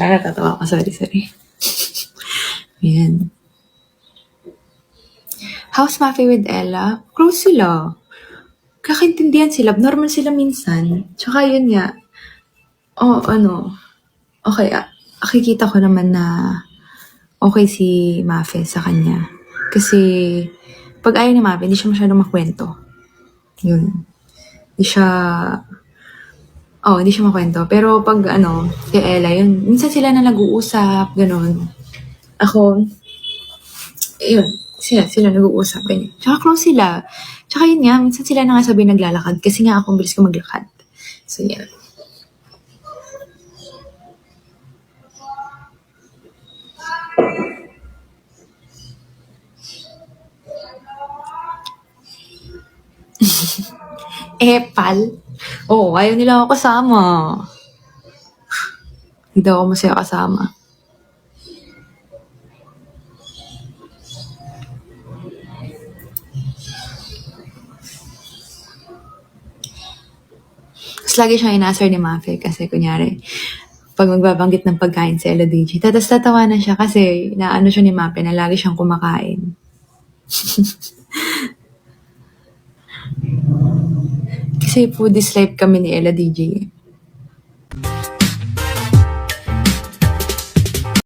Nakakatawa ako. Sorry. Ayan. How's Mafe with Ella? Close sila. Kakaintindihan sila. Normal sila minsan. Tsaka yun nga. Okay, nakikita ko naman na okay si Mafe sa kanya. Kasi, pag ayaw ni Mafe, hindi siya masyadong makwento. Yun. Hindi siya makwento. Pero pag kay Ella, yun, minsan sila na nag-uusap, ganun. Ako, yun, sila nag-uusap, ganyan. Tsaka close sila. Tsaka yun nga, minsan sila na nga sabi naglalakad, kasi nga ako bilis ko maglakad. So, yan. Pal? Oo, ayaw nila ako kasama. Hindi daw ako masaya kasama. Tapos lagi siyang inaasar ni Mafe kasi kunyari, pag magbabanggit ng pagkain si Ella DJ, tapos tatawanan siya kasi naano siya ni Mafe na lagi siyang kumakain. Kasi food is life kami ni Ella DJ.